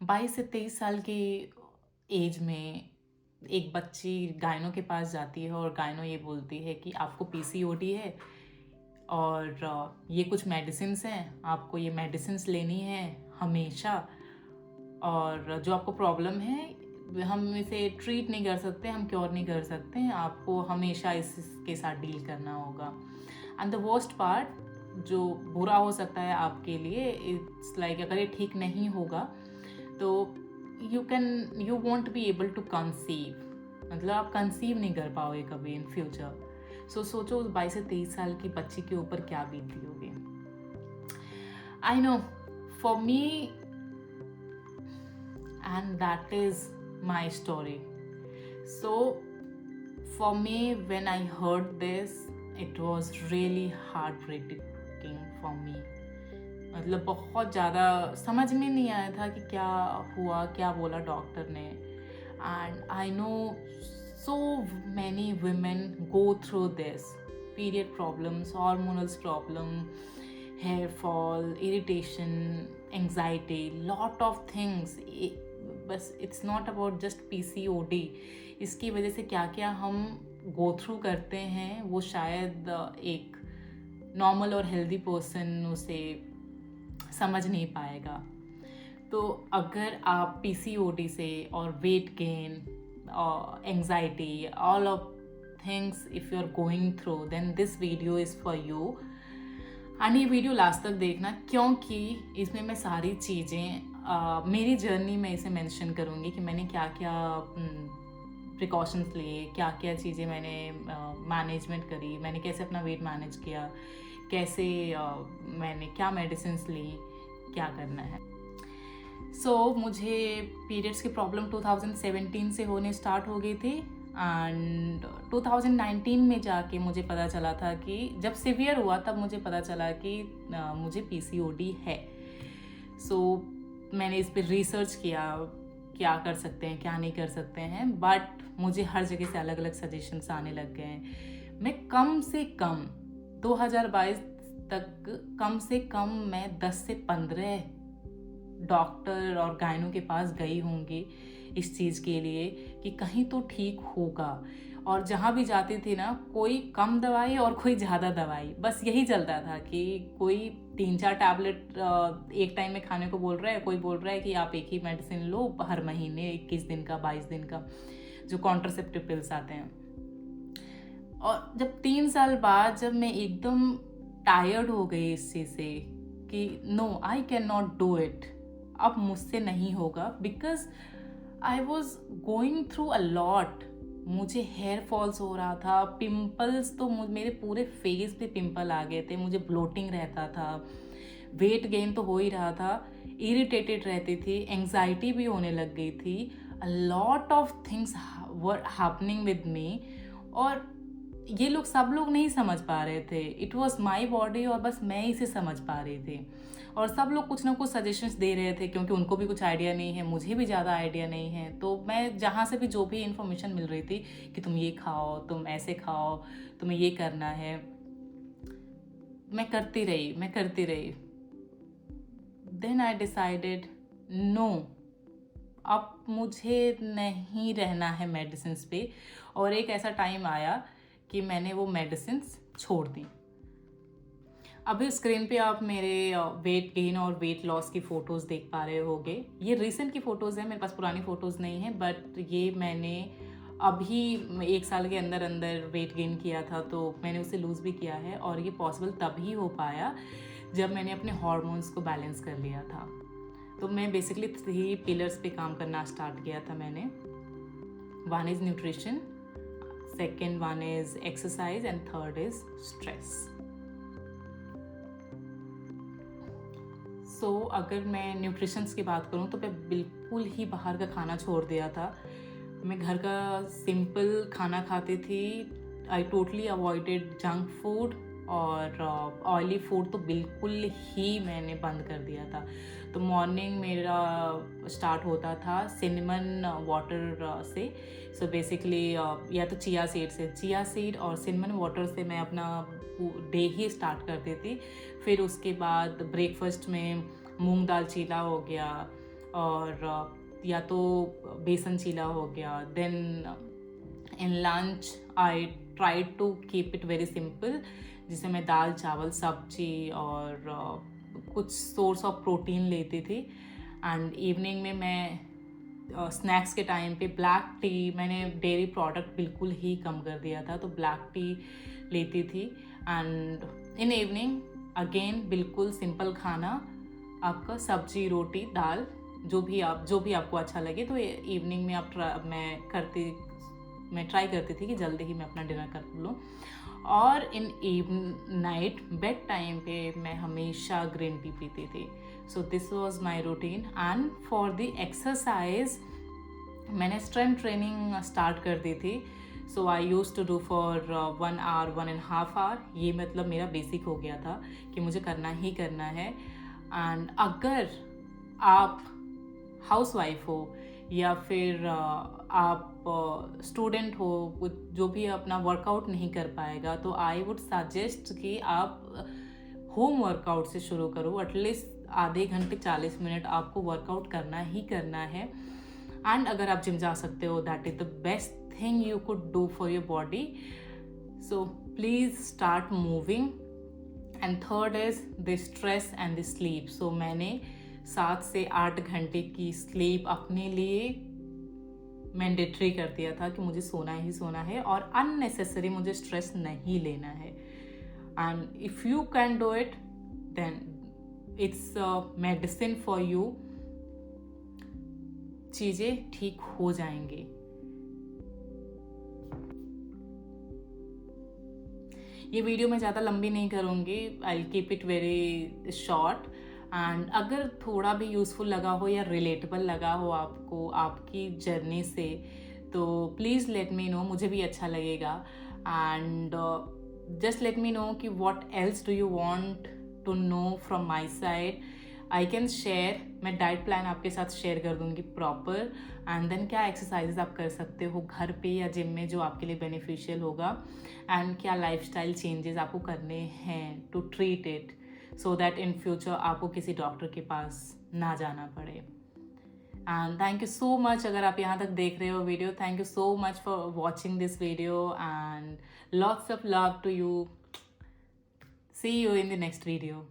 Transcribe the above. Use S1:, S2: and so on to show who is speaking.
S1: 22 से 23 साल की एज में एक बच्ची गायनो के पास जाती है और गायनो ये बोलती है कि आपको पीसीओडी है और ये कुछ मेडिसिन्स हैं, आपको ये मेडिसिन्स लेनी है हमेशा, और जो आपको प्रॉब्लम है हम इसे ट्रीट नहीं कर सकते, हम क्योर नहीं कर सकते हैं, आपको हमेशा इसके साथ डील करना होगा। एंड द वर्स्ट पार्ट, जो बुरा हो सकता है आपके लिए, इट्स लाइक अगर ये ठीक नहीं होगा तो you won't be able to conceive, मतलब आप कंसीव नहीं कर पाओगे कभी इन फ्यूचर। सोचो उस 22 से 23 साल की बच्ची के ऊपर क्या बीती होगी। I know, for me, and that is my story. So for me, when I heard this, it was really heartbreaking for me. मतलब बहुत ज़्यादा समझ में नहीं आया था कि क्या हुआ, क्या बोला डॉक्टर ने। And I know so many women go through this: period problems, hormonal problem, hair fall, irritation, anxiety, lot of things. बस it's not about just PCOD, इसकी वजह से क्या क्या हम गो थ्रू करते हैं वो शायद एक नॉर्मल और हेल्दी पर्सन उसे समझ नहीं पाएगा। तो अगर आप पीसीओडी से और वेट गेन और anxiety, all of things if you are going through, then this video is for you. And ये वीडियो लास्ट तक देखना, क्योंकि इसमें मैं सारी चीज़ें मेरी जर्नी में इसे मेंशन करूँगी कि मैंने क्या क्या प्रिकॉशंस लिए, क्या क्या चीज़ें मैंने मैनेजमेंट करी, मैंने कैसे अपना वेट मैनेज किया, कैसे मैंने क्या मेडिसिन्स ली, क्या करना है। मुझे पीरियड्स की प्रॉब्लम 2017 से होने स्टार्ट हो गई थी एंड 2019 में जाके मुझे पता चला था कि जब सिवियर हुआ तब मुझे पता चला कि मुझे पीसीओडी है। मैंने इस पर रिसर्च किया, क्या कर सकते हैं क्या नहीं कर सकते हैं, बट मुझे हर जगह से अलग अलग सजेशंस आने लग गए हैं। मैं कम से कम 2022 तक कम से कम मैं 10 से 15 डॉक्टर और गायनों के पास गई होंगी इस चीज़ के लिए कि कहीं तो ठीक होगा। और जहाँ भी जाती थी ना, कोई कम दवाई और कोई ज़्यादा दवाई, बस यही चलता था कि कोई 3-4 टैबलेट एक टाइम में खाने को बोल रहा है, कोई बोल रहा है कि आप एक ही मेडिसिन लो हर महीने 21 दिन का 22 दिन का, जो कॉन्ट्रासेप्टिव पिल्स आते हैं। और जब 3 साल बाद जब मैं एकदम टायर्ड हो गई इस चीज़ से कि no, I can not do it, अब मुझसे नहीं होगा, because I was going through a lot. मुझे हेयर फॉल्स हो रहा था, पिंपल्स तो मेरे पूरे फेस पे पिंपल आ गए थे, मुझे ब्लोटिंग रहता था, वेट गेन तो हो ही रहा था, इरिटेटेड रहती थी, एंग्जाइटी भी होने लग गई थी, a lot of things were happening with me. और ये लोग सब लोग नहीं समझ पा रहे थे, इट वॉज माई बॉडी और बस मैं इसे समझ पा रही थी। और सब लोग कुछ ना कुछ सजेशंस दे रहे थे क्योंकि उनको भी कुछ आइडिया नहीं है, मुझे भी ज़्यादा आइडिया नहीं है। तो मैं जहाँ से भी जो भी इन्फॉर्मेशन मिल रही थी कि तुम ये खाओ, तुम ऐसे खाओ, तुम्हें ये करना है, मैं करती रही। देन आई डिसाइडेड नो, अब मुझे नहीं रहना है मेडिसिन्स पे। और एक ऐसा टाइम आया कि मैंने वो मेडिसिन्स छोड़ दी। अभी स्क्रीन पे आप मेरे वेट गेन और वेट लॉस की फ़ोटोज़ देख पा रहे होगे। ये रिसेंट की फ़ोटोज़ हैं, मेरे पास पुरानी फ़ोटोज़ नहीं हैं, बट ये मैंने अभी 1 साल के अंदर अंदर वेट गेन किया था, तो मैंने उसे लूज़ भी किया है। और ये पॉसिबल तभी हो पाया जब मैंने अपने हार्मोन्स को बैलेंस कर लिया था। तो मैं बेसिकली 3 पिलर्स पे काम करना स्टार्ट किया था मैंने। One is nutrition, second one is exercise and third is stress. अगर मैं न्यूट्रिशंस की बात करूँ तो मैं बिल्कुल ही बाहर का खाना छोड़ दिया था। मैं घर का सिंपल खाना खाती थी। I totally avoided junk food और ऑयली फूड तो बिल्कुल ही मैंने बंद कर दिया था। तो मॉर्निंग मेरा स्टार्ट होता था सिनेमन वाटर से। बेसिकली या तो चिया सीड और सिनेमन वाटर से मैं अपना डे ही स्टार्ट करती थी। फिर उसके बाद ब्रेकफास्ट में मूंग दाल चीला हो गया, और या तो बेसन चीला हो गया. Then in lunch I try to keep it very simple, जिसमें मैं दाल चावल सब्जी और कुछ सोर्स ऑफ प्रोटीन लेती थी. एंड इवनिंग में मैं स्नैक्स के टाइम पे ब्लैक टी, मैंने डेयरी प्रोडक्ट बिल्कुल ही कम कर दिया था, तो ब्लैक टी लेती थी. एंड इन इवनिंग अगेन बिल्कुल सिंपल खाना, आपका सब्जी रोटी दाल, जो भी आपको अच्छा लगे. तो इवनिंग में मैं ट्राई करती थी कि जल्दी ही मैं अपना डिनर कर लूँ. और इन नाइट बेड टाइम पे मैं हमेशा ग्रीन टी पीती थी. So this was my routine. And for the exercise मैंने स्ट्रेंथ ट्रेनिंग स्टार्ट कर दी थी. So I use to do for 1 hour 1.5 hour. ये मतलब मेरा बेसिक हो गया था कि मुझे करना ही करना है. एंड अगर आप हाउसवाइफ हो या फिर आप स्टूडेंट हो जो भी अपना वर्कआउट नहीं कर पाएगा, तो आई वुड सजेस्ट कि आप होम वर्कआउट से शुरू करो. एटलीस्ट आधे घंटे 40 मिनट आपको वर्कआउट करना ही करना है. एंड अगर आप जिम जा सकते हो, that is the best thing you could do for your body. So please start moving. And third is the stress and the sleep. So मैंने 7 से 8 घंटे की स्लीप अपने लिए मैंडेटरी कर दिया था कि मुझे सोना ही सोना है और अननेसेसरी मुझे स्ट्रेस नहीं लेना है. And if you can do it then it's medicine for you. चीज़ें ठीक हो जाएंगी. ये वीडियो मैं ज़्यादा लंबी नहीं करूँगी. I keep it very short. And अगर थोड़ा भी यूज़फुल लगा हो या रिलेटेबल लगा हो आपको आपकी जर्नी से, तो प्लीज़ लेट मी नो, मुझे भी अच्छा लगेगा. And just let me know कि what else do you want to know from my side. I can share, मैं डाइट प्लान आपके साथ शेयर कर दूँगी प्रॉपर. एंड देन क्या एक्सरसाइजेज आप कर सकते हो घर पे या जिम में जो आपके लिए बेनिफिशियल होगा. एंड क्या लाइफस्टाइल चेंजेस आपको करने हैं to treat it, so that in future आपको किसी डॉक्टर के पास ना जाना पड़े. And thank you so much अगर आप यहाँ तक देख रहे हो video. Thank you so much for watching this video and lots of love to you. See you in the next video.